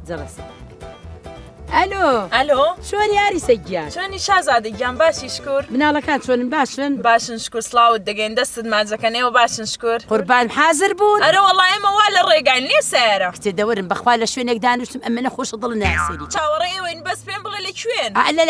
جلسة. الو شلون ياري سجاد؟ شلونی شازادەگیان باشی شکر؟ مناڵەکان چۆنن باشن؟ باشن شکر سڵاوت دەگەین دەستت ماجەکەنەوە باشن شکر. قوربان حازر بوون؟ ئەرە وەڵای ئێمە وا لە ڕێگاین لێ سەیارە. کچێ دەوەرن بەخوا لە شوێنێک دانوشتم ئەمە نەخۆشە دڵ ناسێری. چاوەڕێ ئێوەین بەس پێم بڵێ لەکوێن؟ لە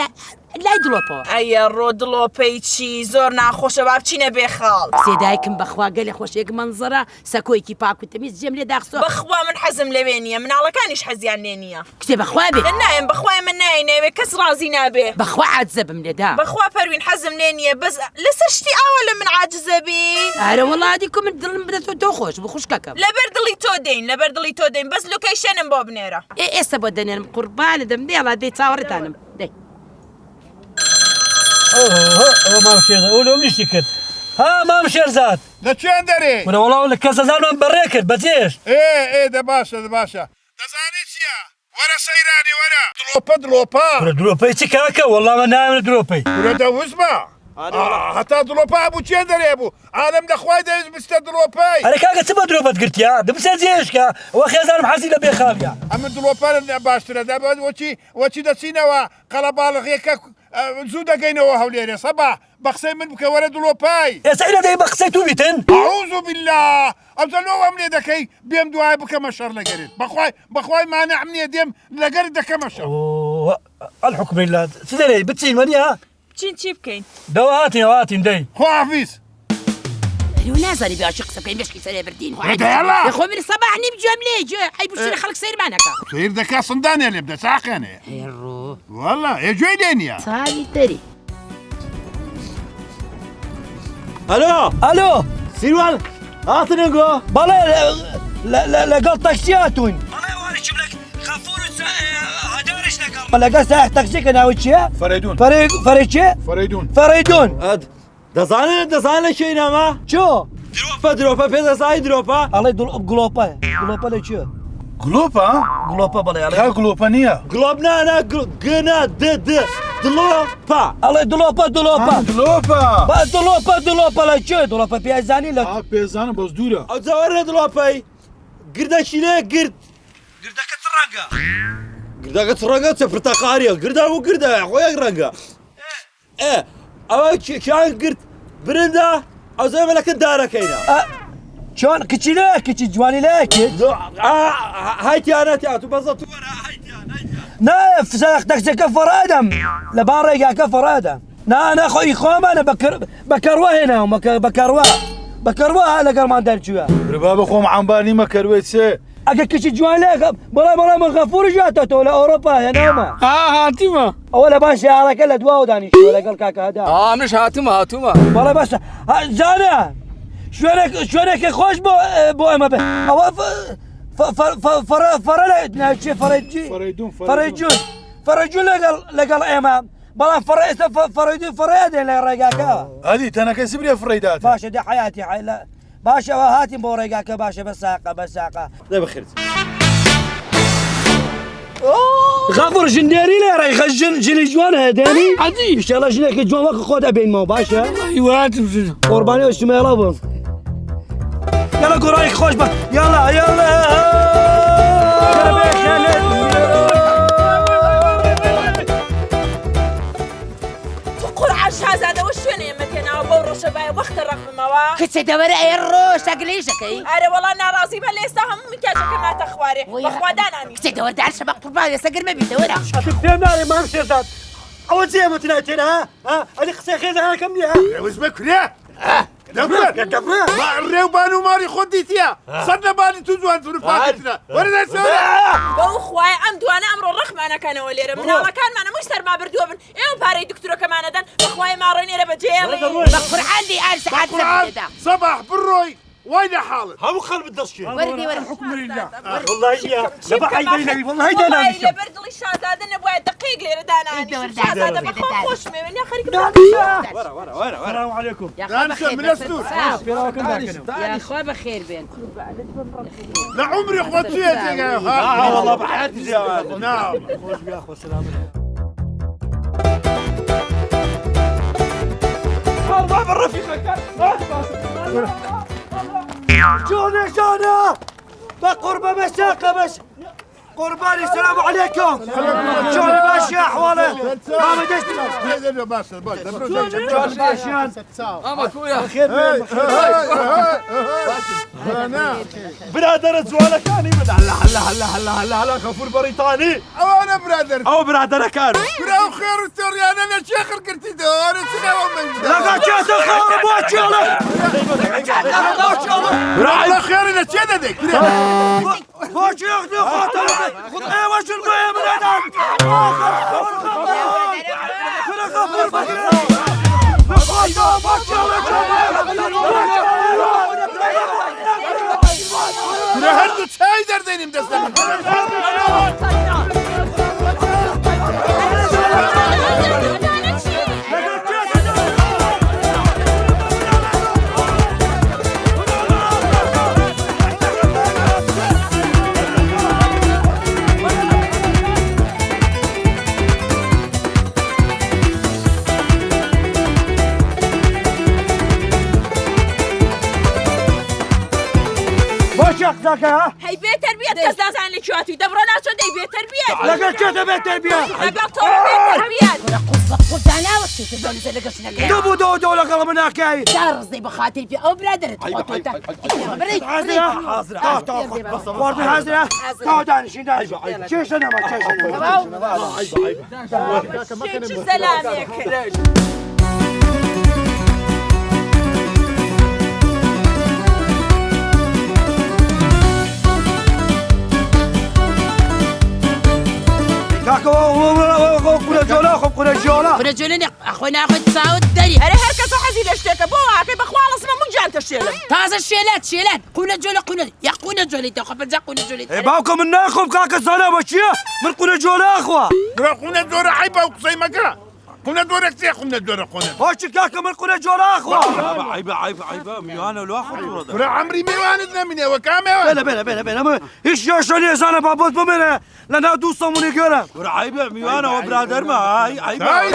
لای دڵۆپەوە. ئەیە ڕۆ دڵۆپەی چی زۆر ناخۆشە با بچینە بێ خاڵ. کچێ دایکم بەخوا گەلێ خۆشێک مەنزەرە سەکۆیەکی پاک و تەمیز جێم لێ داخسۆ. بەخوا من حەزم لەوێ نییە مناڵەکانیش حەزیان لێ نییە. کچێ بەخوا بێ. نایم بەخوای من ناینەوێ کەس ڕازی نابێ. بەخوا عاجزەبم لێدا. بەخوا پەروین حەزم لێ نییە بەس لەسەر شتی ئاوە لە من عاجزە بی. ئارە وەڵاتی کو من دڵم بدەتەوە تۆ خۆش بخوشکەکەم. لەبەر دڵی تۆ دەین لەبەر دڵی تۆ دەین بەس لۆکەیشنم بۆ بنێرە. ئێستا بۆ دەنێرم قوربانە دەم دێڵا دەی چاوەڕێتانم دەی. مام شێرزاد ئەو لەم نیشتی کرد. ها مام شێرزاد لەکوێن دەرێ؟ منە وەڵاو لە کەسەزانمان بەڕێ کرد بەجێش. دە باشە دەزانی چییە؟ وەرە سەیرانی وەرە دڵۆپە دڵۆپەی چی کاکە وەڵامە نامێنە دڵۆپەی ورە دەوزمە هەتا دڵۆپا بوو چێ دەرێ بوو ئادەم دەخوای دەویست بستە دڵۆپەی. ئەرە کاکە چ بە دڵۆپەت گرتیا دەبسە جێشکە ئەوە خێزانم حەزی لە بێخاویە. ئەمە دڵۆپە باشترە دەبێت وەچی دەچینەوە قەڵە باڵغیەکە زوو دەگەینەوە هەولێرە سەبا بە قسەی من بکە وەرە دڵۆپای. ئێستا ئینە دەی بە قسەی تو بیتن؟ ئەعوذ بالله ئەوزەلۆوەم لێ دەکەی بێم دوای بکەمە شەڕ لەگەرت بەخوای مانەعم نییە دێم لەگەرت دەکەمە شەڕ. الحکم لله چ دەرێ بچین وەنیە؟ بچین چی بکەین؟ دەوا هاتین دەی. خواحافیز. نازانی باشی قسە بکەین مشکی سەرێ بردین. خۆ من سەباح نیم گوێم لێ ئەی بشترە خەڵک سەیرمانەکە. سیر دەکا سندانێ لێ بدە چاقێنێ. هێڕۆ. وەڵا گوێی لێ نییە. چاوی دەری. ئەلۆ سیروان هاتنەگۆ بەڵێ لەگەڵ تەکسی هاتوون. لەگەڵ ساح تەکسیکە ناوی چییە؟ فەرەیدون. فەرەی چێ؟ فەرەیدون. دەزانە لە شوێن ئەمە؟ چۆ؟ درۆپە پێ دەزانی درۆپە؟ ئەڵێ گڵۆپە لە چیە؟ گڵۆپە بەڵێ ئەڵێ گڵۆپە نییە. گڵۆپ نانە گنە دڵۆپە. ئەڵێ دڵۆپە لە چێ؟ دڵۆپە پێزانی لە پێزانم بەس دوورە. ئەو جاوەرە دڵۆپەی گردەشی لێ گردەکە چ ڕەنگە؟ گردەکە چ ڕەنگە چە پرتەقاریە گردا و گردە خۆیەک ڕەنگە. ئەوە کیان گرت برندە ئەو زەمە لەکە دارەکەینە. چۆن کچی جوانی لەکرد؟ هایتیانەتی ئاتو بەزە تو وەرە هایتیان. نایە فسەخ تەکسەکە فەڕادەم لە بان ڕێگاکە فەڕادە. نەخۆی خۆمانە بەکەڕوە هێناوم بەکەڕوە لەگەڵمان دەرچووە. بربا بخۆم عەمبانی مەکەروێت سێ. ئەگە کچی جوان لێ بەڵام غەفوری ژاتەوە لە ئەوڕۆپا هێناومە. هاتیمە ئەوە لە بان شێعارەکە لە دواوە دانیشتووە لەگەڵ کاکە هەدا. منش هاتوومە. بەڵێ باشە جانە شوێنێکی خۆش بۆ ئەمە بێ. ئەوە فەرە ناوچێ فەرەجون لەگەڵ ئێمە بەڵام ئێستا فەرەیە دێن لە ڕێگاکە. ئەدی تەنەکە سبرێ فڕێدات. باشە دە حیاتی باشەوە هاتیم بۆ ڕێگاکە باشە بەساقە دە بەخێرت. غەفوڕ ژندێری لێ ڕێی ژنی جوان هەدێنی؟ ئەدی ئینشاڵڵا ژنێکی جوان وەکو خۆ دەبینمەوە باشە؟ هیواتم قوربانی وەشتمێڵە بووم. یاڵە گۆڕایەکی خۆش بە یاڵە شازادەوە شوێنە ئێمە تێناوە بەو ڕۆژە باە وەختە ڕەقمەوە. کچێ دەوەرە ئێڕۆ شەگلێشەکەی. ئەرە وەڵا ناڕازی بە لێستا هەموو مکیاژەکە ماتە خوارێ بەخوا دانانی. کچێ دەوەردار شەبە قوربان لەسە گرمە بیتەوەرە. پێم ناڵێ مام شێرزاد ئەوە جێمە تێنە ئەدی قسەی خێزانەکەم نییە؟ وزمە کورێ ڕێوبان و ماری خۆت دیتە سەد لەبانی تو جوانتر پاکترە وەرەدەسەوە. بەو خوای ئەم دوانە ئەمڕۆ ڕەخمانەکەنەوە لێرە مناڵەکانمانە مووی سەرما بردووە بن ئێوە پارەی دکتۆرەکەمانەدەن بەخوای ماڕۆینێرە بەجێڵی بە قورعاندی ئارسەحات لەدا سەباح بڕۆی وای لە حاڵت هەموو خەڵبت دەستکێن. وەردی وەرە لەبەر دڵی شازادە نەبووە دقیق لێرە دانانی شازادە بەخۆ خۆشمێوێن یا خەریک سلام علیکم. خوا بەخێر بێن لە عمری خۆت سوێتێگە والله بحياتي زياد. نعم خۆش بیا خۆ سلام. جونە بە قوربە بەساقە قرباني السلام عليكم شلون ماشي احواله؟ ما بدشت اما خويا برادر سؤالك كاني من هلا غفور بريطاني انا برادر او برادر كان براو خير التوريان انا شيخ قلتي دور سنه لقد جات الخير بوجهك براو خير انا شددك بوجهك خاطر خذ اي وجه المية من هناك هردو çay derdeyim desem. بوجهك ذاك ها هي بيت تربية كاس لازم لكواتي دبرنا شو دي بيت تربية لقد جات بيت تربية لقى طول بيت تربية قلت انا وش تبغى نزل قصنا دبو دو ولا قلب هناك هاي دارزي بخاطر في او برادر حاضرة ورد حاضرة تعال شي داني شيش انا ما شيش شو سلامك كاكو كل جولا ورجلني اخونا اخذ ساود دري هري هركز وحزي لشتك ابوها كيف اخوالص ما مجان تشيلم تازه شيلات قونا جولة يا قونا جولة تو خبر زق قونا جولة باكم الناخب كاك السلام وشيا من قول جولا اخوة قلنا دور عيبة وقصي مكا قلنا دور كتير قلنا دور قلنا هوش كاك من قول جولا اخوة عيبة ميوانا ولو اخو قلنا عمري ميواندنا من وكامي بلا ايش يوشوني زانا بابوت بمنه لنا دوستم ونقرا عيبة ميوانا وبرادر ما هاي عيبة هاي